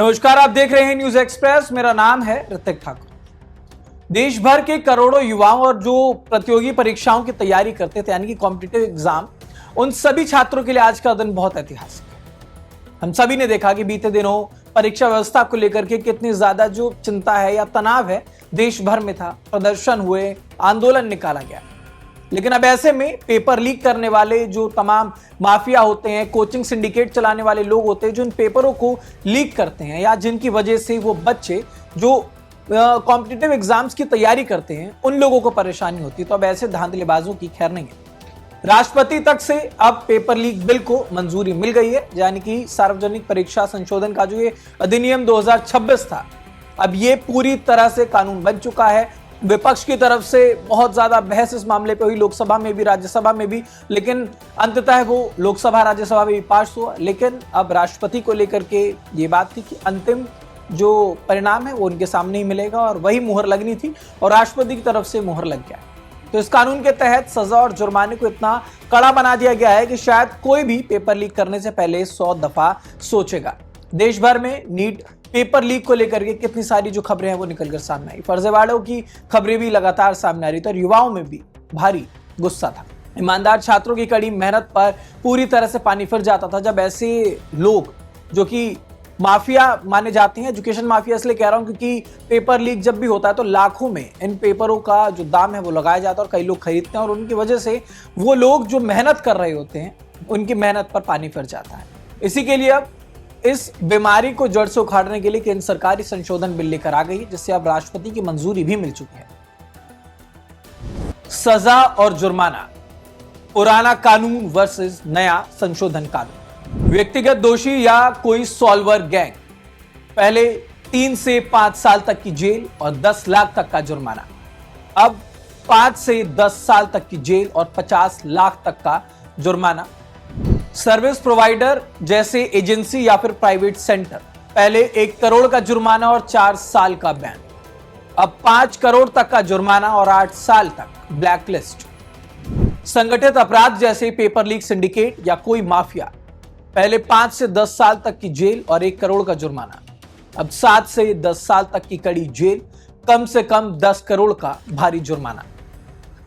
नमस्कार, आप देख रहे हैं न्यूज एक्सप्रेस। मेरा नाम है ऋतिक ठाकुर। देश भर के करोड़ों युवाओं और जो प्रतियोगी परीक्षाओं की तैयारी करते थे यानी कि कॉम्पिटिटिव एग्जाम, उन सभी छात्रों के लिए आज का दिन बहुत ऐतिहासिक है। हम सभी ने देखा कि बीते दिनों परीक्षा व्यवस्था को लेकर के कितनी ज्यादा जो चिंता है या तनाव है देश भर में था। प्रदर्शन हुए, आंदोलन निकाला गया, लेकिन अब ऐसे में पेपर लीक करने वाले जो तमाम माफिया होते हैं, कोचिंग सिंडिकेट चलाने वाले लोग होते हैं जो इन पेपरों को लीक करते हैं या जिनकी वजह से वो बच्चे जो कॉम्पिटिटिव एग्जाम्स की तैयारी करते हैं उन लोगों को परेशानी होती है। तो अब ऐसे धांधलेबाजों की खैर नहीं है। राष्ट्रपति तक से अब पेपर लीक बिल को मंजूरी मिल गई है, यानी कि सार्वजनिक परीक्षा संशोधन का जो ये अधिनियम 2026 था, अब ये पूरी तरह से कानून बन चुका है। विपक्ष की तरफ से बहुत ज्यादा बहस इस मामले पे हुई, लोकसभा में भी, राज्यसभा में भी, लेकिन अंततः वो लोकसभा राज्यसभा में भी पास हुआ। लेकिन अब राष्ट्रपति को लेकर के ये बात थी कि अंतिम जो परिणाम है वो उनके सामने ही मिलेगा और वही मुहर लगनी थी और राष्ट्रपति की तरफ से मुहर लग गया। तो इस कानून के तहत सजा और जुर्माने को इतना कड़ा बना दिया गया है कि शायद कोई भी पेपर लीक करने से पहले 100 दफा सोचेगा। देश भर में नीट पेपर लीक को लेकर के कितनी सारी जो खबरें हैं वो निकलकर सामने आई। फर्जीवाड़ों की खबरें भी लगातार सामने आ रही थी और युवाओं में भी भारी गुस्सा था। ईमानदार छात्रों की कड़ी मेहनत पर पूरी तरह से पानी फिर जाता था जब ऐसे लोग जो कि माफिया माने जाते हैं, एजुकेशन माफिया इसलिए कह रहा हूं क्योंकि पेपर लीक जब भी होता है तो लाखों में इन पेपरों का जो दाम है वो लगाया जाता है और कई लोग खरीदते हैं और उनकी वजह से वो लोग जो मेहनत कर रहे होते हैं उनकी मेहनत पर पानी फिर जाता है। इसी के लिए अब इस बीमारी को जड़ से उखाड़ने के लिए केंद्र सरकार ही संशोधन बिल लेकर आ गई है, जिससे अब राष्ट्रपति की मंजूरी भी मिल चुकी है। सजा और जुर्माना, पुराना कानून वर्सेस नया संशोधन कानून। व्यक्तिगत दोषी या कोई सॉल्वर गैंग, पहले 3 से 5 साल तक की जेल और 10 लाख तक का जुर्माना, अब 5 से 10 साल तक की जेल और 50 लाख तक का जुर्माना। सर्विस प्रोवाइडर जैसे एजेंसी या फिर प्राइवेट सेंटर, पहले 1 करोड़ का जुर्माना और 4 साल का बैन, अब 5 करोड़ तक का जुर्माना और 8 साल तक ब्लैकलिस्ट। संगठित अपराध जैसे पेपर लीक सिंडिकेट या कोई माफिया, पहले 5 से 10 साल तक की जेल और 1 करोड़ का जुर्माना, अब 7 से 10 साल तक की कड़ी जेल, कम से कम 10 करोड़ का भारी जुर्माना।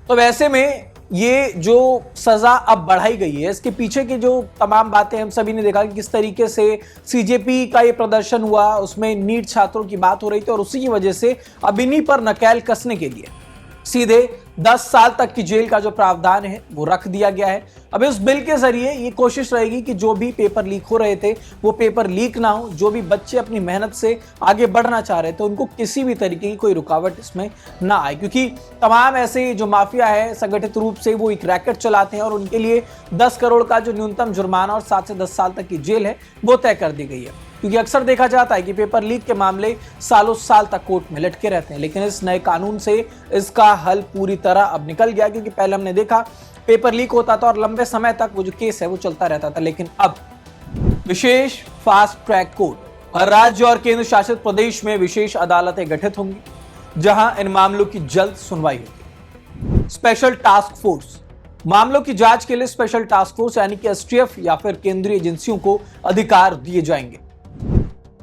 तो वैसे में ये जो सजा अब बढ़ाई गई है, इसके पीछे की जो तमाम बातें हम सभी ने देखा कि किस तरीके से सीजेपी का ये प्रदर्शन हुआ, उसमें नीट छात्रों की बात हो रही थी और उसी की वजह से अब इन्हीं पर नकेल कसने के लिए सीधे 10 साल तक की जेल का जो प्रावधान है वो रख दिया गया है। अब इस बिल के जरिए ये कोशिश रहेगी कि जो भी पेपर लीक हो रहे थे वो पेपर लीक ना हो, जो भी बच्चे अपनी मेहनत से आगे बढ़ना चाह रहे थे उनको किसी भी तरीके की कोई रुकावट इसमें ना आए, क्योंकि तमाम ऐसे जो माफिया है संगठित रूप से वो एक रैकेट चलाते हैं और उनके लिए 10 करोड़ का जो न्यूनतम जुर्माना और 7 से 10 साल तक की जेल है वो तय कर दी गई है। क्योंकि अक्सर देखा जाता है कि पेपर लीक के मामले सालों साल तक कोर्ट में लटके रहते हैं, लेकिन इस नए कानून से इसका हल पूरी तरह अब निकल गया। क्योंकि पहले हमने देखा पेपर लीक होता था और लंबे समय तक वो जो केस है वो चलता रहता था, लेकिन अब विशेष फास्ट ट्रैक कोर्ट और राज्य और केंद्र शासित प्रदेश में विशेष अदालतें गठित होंगी जहां इन मामलों की जल्द सुनवाई होगी। स्पेशल टास्क फोर्स, मामलों की जांच के लिए स्पेशल टास्क फोर्स यानी कि एसटीएफ या फिर केंद्रीय एजेंसियों को अधिकार दिए जाएंगे।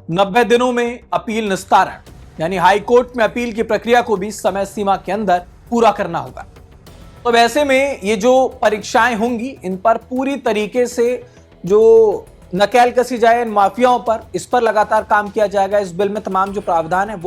90 दिनों में अपील निस्तारण, यानी हाई कोर्ट में अपील की प्रक्रिया को भी समय सीमा के अंदर पूरा करना होगा। तो वैसे में ये जो परीक्षाएं होंगी इन पर पूरी तरीके से जो नकेल कसी जाए इन माफियाओं पर, इस पर लगातार काम किया जाएगा। इस बिल में तमाम जो प्रावधान है